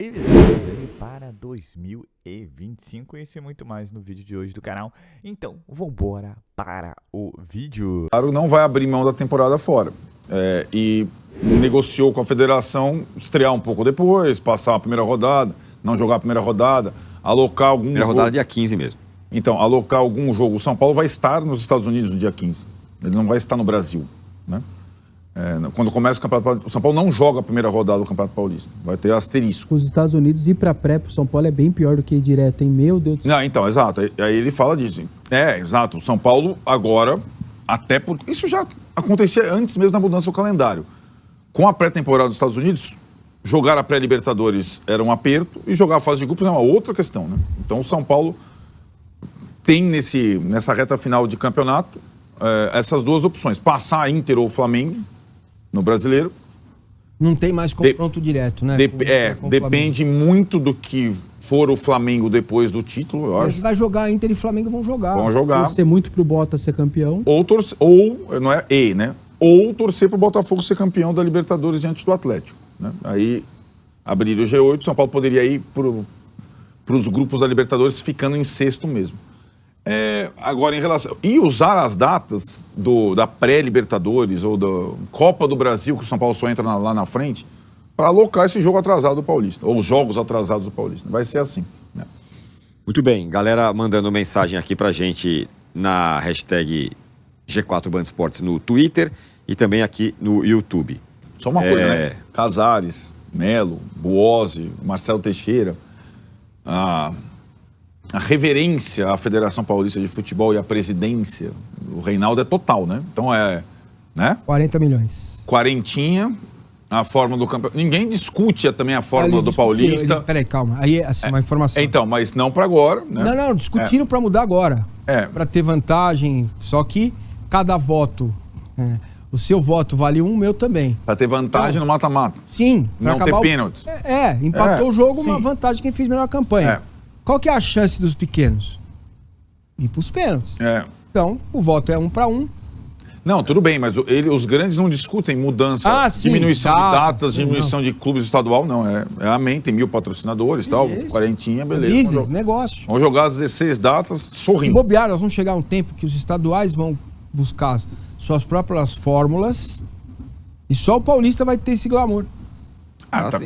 Previsões aí para 2025, isso e muito mais no vídeo de hoje do canal. Então, vambora para o vídeo. Claro, não vai abrir mão da temporada fora. E negociou com a federação estrear um pouco depois, passar a primeira rodada, não jogar a primeira rodada, alocar algum Primeira rodada dia 15 mesmo. Então, alocar algum jogo. O São Paulo vai estar nos Estados Unidos no dia 15. Ele não vai estar no Brasil, né? Quando começa o Campeonato Paulista, o São Paulo não joga a primeira rodada do Campeonato Paulista. Vai ter asterisco. Os Estados Unidos ir pra pré pro São Paulo é bem pior do que ir direto, hein? Meu Deus do céu. Não, então, exato. Aí ele fala disso. Exato. O São Paulo agora, até porque isso já acontecia antes mesmo da mudança do calendário. Com a pré-temporada dos Estados Unidos, jogar a pré-Libertadores era um aperto e jogar a fase de grupos é uma outra questão, né? Então o São Paulo tem nessa reta final de campeonato essas duas opções. Passar a Inter ou Flamengo no Brasileiro. Não tem mais confronto direto, né? Depende muito do que for o Flamengo depois do título, eu acho. Mas vai jogar, Inter e Flamengo vão jogar. Vão jogar. Torcer muito pro Bottas ser campeão. Ou não é E, né? Ou torcer pro Botafogo ser campeão da Libertadores diante do Atlético, né? Aí abriria o G8, São Paulo poderia ir pros grupos da Libertadores ficando em sexto mesmo. Agora, em relação... E usar as datas da pré-Libertadores ou da Copa do Brasil, que o São Paulo só entra lá na frente, para alocar esse jogo atrasado do Paulista, ou os jogos atrasados do Paulista. Vai ser assim, né? Muito bem, galera mandando mensagem aqui pra gente na hashtag G4 Esportes no Twitter e também aqui no YouTube. Só uma coisa, né? Casares, Melo, Buozzi, Marcelo Teixeira, a reverência à Federação Paulista de Futebol e à presidência, o Reinaldo é total, né? Então né? 40 milhões. Quarentinha, a fórmula do campeonato. Ninguém discute também a fórmula do Paulista. Peraí, calma. Aí, assim, uma informação. Então, mas não para agora, né? Não, discutiram para mudar agora. Para ter vantagem. Só que cada voto, o seu voto vale um, o meu também. Para ter vantagem no mata-mata. Sim. Não ter pênaltis. Empatou o jogo, sim. Uma vantagem quem fez melhor campanha. Qual que é a chance dos pequenos? Ir pros pênaltis. Então, o voto é 1 para 1. Não, tudo bem, mas os grandes não discutem mudança, diminuição de datas, diminuição de clubes estadual, não. Amém, tem 1000 patrocinadores e tal, quarentinha, beleza. Business, negócio. Vamos jogar as 16 datas sorrindo. Se bobear, nós vamos chegar a um tempo que os estaduais vão buscar suas próprias fórmulas e só o Paulista vai ter esse glamour.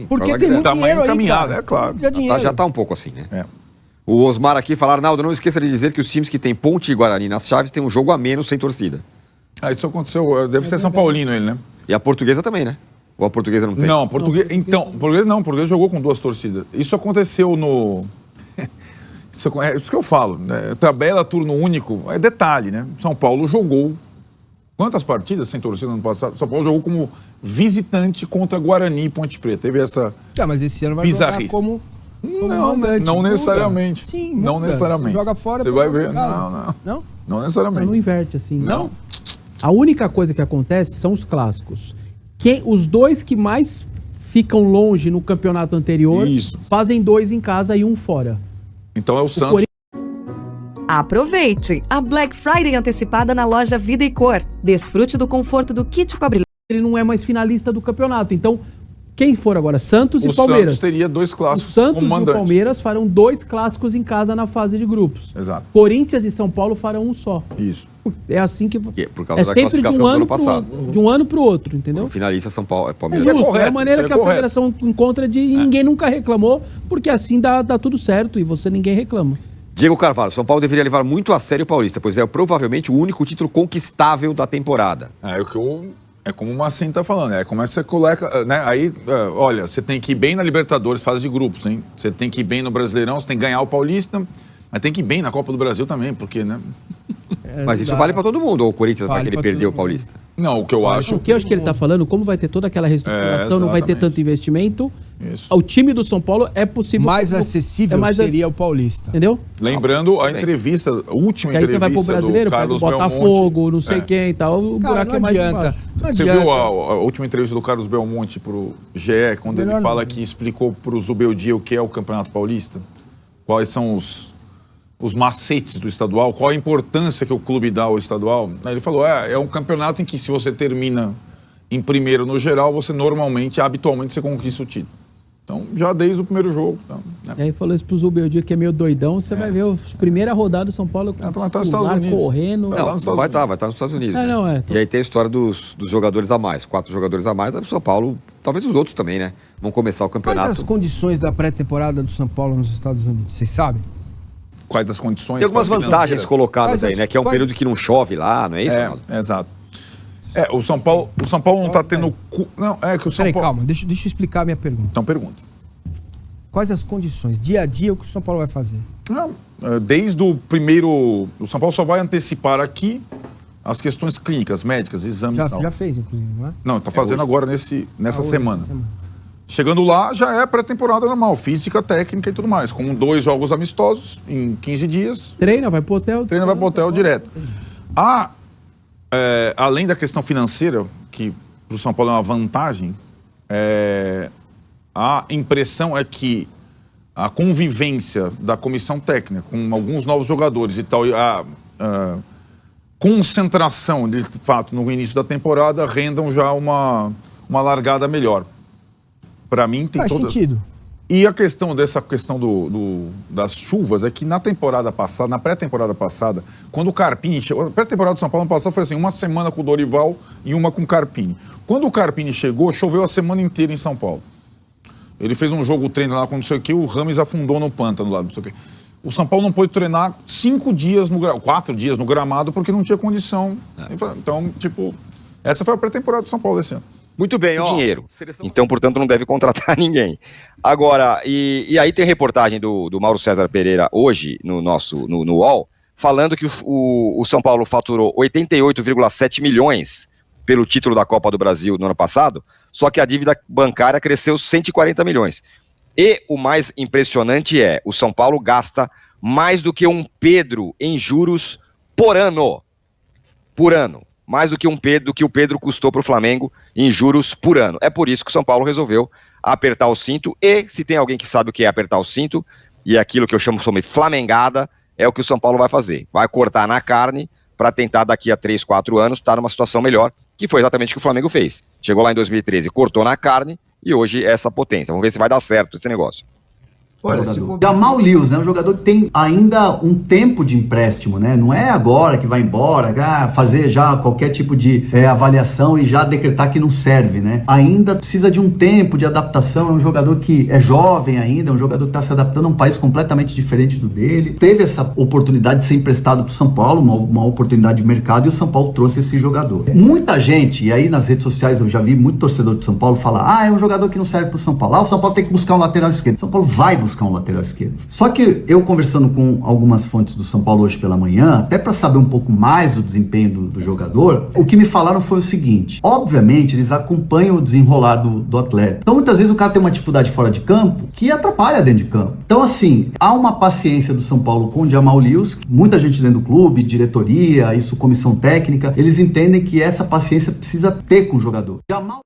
Porque tem muito dinheiro aí, encaminhado, cara. Claro. Já tá um pouco assim, né? O Osmar aqui fala, Arnaldo, não esqueça de dizer que os times que tem Ponte e Guarani nas chaves têm um jogo a menos sem torcida. Isso aconteceu, deve ser São Paulino ele, né? E a Portuguesa também, né? Ou a Portuguesa não tem? Não, Portuguesa jogou com 2 torcidas. Isso aconteceu no... Isso que eu falo, né? Tabela, turno único, é detalhe, né? São Paulo jogou... Quantas partidas sem torcida no ano passado? São Paulo jogou como visitante contra Guarani e Ponte Preta. Teve essa mas esse ano vai bizarrice. jogar como não necessariamente. Sim, não necessariamente. Você joga fora. Você vai ver. Não necessariamente. Não inverte assim. Não. A única coisa que acontece são os clássicos. Os 2 que mais ficam longe no campeonato anterior fazem 2 em casa e 1 fora. Então é o Santos. Aproveite a Black Friday antecipada na loja Vida e Cor. Desfrute do conforto do kit cobre. Ele não é mais finalista do campeonato. Então, quem for agora? Santos e Palmeiras. O Santos teria 2 clássicos. O Santos e o Palmeiras farão 2 clássicos em casa na fase de grupos. Exato. Corinthians e São Paulo farão um só. Isso. É assim que... Por causa da classificação do ano passado. De um ano pro outro, entendeu? O finalista São Paulo, Palmeiras. É a maneira que a federação encontra de... Ninguém nunca reclamou, porque assim dá tudo certo e ninguém reclama. Diego Carvalho, São Paulo deveria levar muito a sério o Paulista, pois é provavelmente o único título conquistável da temporada. É como o Massinho tá falando, como é que você coloca, né? Aí, olha, você tem que ir bem na Libertadores, fase de grupos, hein? Você tem que ir bem no Brasileirão, você tem que ganhar o Paulista, mas tem que ir bem na Copa do Brasil também, porque, né? Mas isso vale para todo mundo, ou o Corinthians vai querer perder o Paulista? Não, o que eu acho... O que eu acho que ele tá falando, como vai ter toda aquela reestruturação, não vai ter tanto investimento, o time do São Paulo é possível... Mais acessível seria o Paulista. Entendeu? Lembrando a entrevista, a última entrevista você vai pro brasileiro, do Carlos Botafogo, não sei quem e tal, o buraco é mais adianta. Você viu a última entrevista do Carlos Belmonte pro GE, quando ele fala que explicou pro Zubeldia o que é o Campeonato Paulista? Quais são os macetes do estadual, qual a importância que o clube dá ao estadual? Aí ele falou, é um campeonato em que se você termina em primeiro no geral, você habitualmente você conquista o título. Então, já desde o primeiro jogo. Então, né? E aí falou isso pro Zubeldia, que é meio doidão, você vai ver a primeira rodada do São Paulo tá nos Estados Unidos. correndo. Não, vai estar nos Estados Unidos. É, né? não, E aí tem a história dos jogadores a mais. 4 jogadores a mais, o São Paulo, talvez os outros também, né? Vão começar o campeonato. Quais as condições da pré-temporada do São Paulo nos Estados Unidos? Vocês sabem? Quais as condições? Tem algumas vantagens colocadas Quais aí, as- né? Que é um quais- período que não chove lá, não é isso, Ronaldo? Exato. O São Paulo não tá tendo... Não, é que o São Peraí, Paulo... calma, deixa eu explicar a minha pergunta. Então, pergunta. Quais as condições, dia a dia, o que o São Paulo vai fazer? Não, desde o primeiro... O São Paulo só vai antecipar aqui as questões clínicas, médicas, exames e tal. Já fez, inclusive, não é? Não, tá fazendo agora nessa Hoje, semana. essa semana. Chegando lá, já é pré-temporada normal, física, técnica e tudo mais. Com 2 jogos amistosos em 15 dias. Treina, vai pro hotel. Treina, vai pro hotel direto. Além da questão financeira, que pro São Paulo é uma vantagem, a impressão é que a convivência da comissão técnica com alguns novos jogadores e tal, e a concentração, de fato, no início da temporada, rendam já uma largada melhor. Para mim, tem Faz sentido. E a questão das chuvas é que na pré-temporada passada, quando o Carpini chegou, a pré-temporada do São Paulo passada foi assim, uma semana com o Dorival e uma com o Carpini. Quando o Carpini chegou, choveu a semana inteira em São Paulo. Ele fez um jogo treino lá com não sei o que, o Rames afundou no pântano lá, não sei o que. O São Paulo não pôde treinar 4 dias no gramado porque não tinha condição. Então, essa foi a pré-temporada do São Paulo esse ano. Muito bem, ó. Dinheiro. Então, portanto, não deve contratar ninguém. Agora, e aí tem reportagem do Mauro César Pereira hoje no UOL, falando que o São Paulo faturou 88,7 milhões pelo título da Copa do Brasil no ano passado, só que a dívida bancária cresceu 140 milhões. E o mais impressionante é, o São Paulo gasta mais do que um Pedro em juros por ano. Por ano. Mais do que o Pedro custou para o Flamengo em juros por ano. É por isso que o São Paulo resolveu apertar o cinto. E se tem alguém que sabe o que é apertar o cinto, e é aquilo que eu chamo de flamengada, é o que o São Paulo vai fazer. Vai cortar na carne para tentar daqui a 3, 4 anos estar numa situação melhor, que foi exatamente o que o Flamengo fez. Chegou lá em 2013, cortou na carne e hoje é essa potência. Vamos ver se vai dar certo esse negócio. Olha, Jamal Lewis, né? Um jogador que tem ainda um tempo de empréstimo, né? Não é agora que vai embora, fazer já qualquer tipo de avaliação e já decretar que não serve, né? Ainda precisa de um tempo de adaptação, é um jogador que é jovem ainda, é um jogador que está se adaptando a um país completamente diferente do dele. Teve essa oportunidade de ser emprestado para o São Paulo, uma oportunidade de mercado, e o São Paulo trouxe esse jogador. Muita gente, e aí nas redes sociais eu já vi muito torcedor do São Paulo falar, é um jogador que não serve para o São Paulo. O São Paulo tem que buscar um lateral esquerdo. O São Paulo vai buscar um lateral esquerdo. Só que eu conversando com algumas fontes do São Paulo hoje pela manhã, até para saber um pouco mais do desempenho do jogador, o que me falaram foi o seguinte: obviamente eles acompanham o desenrolar do atleta. Então muitas vezes o cara tem uma dificuldade fora de campo que atrapalha dentro de campo. Então assim, há uma paciência do São Paulo com o Jamal Lewis, muita gente dentro do clube, diretoria, isso comissão técnica, eles entendem que essa paciência precisa ter com o jogador. Jamal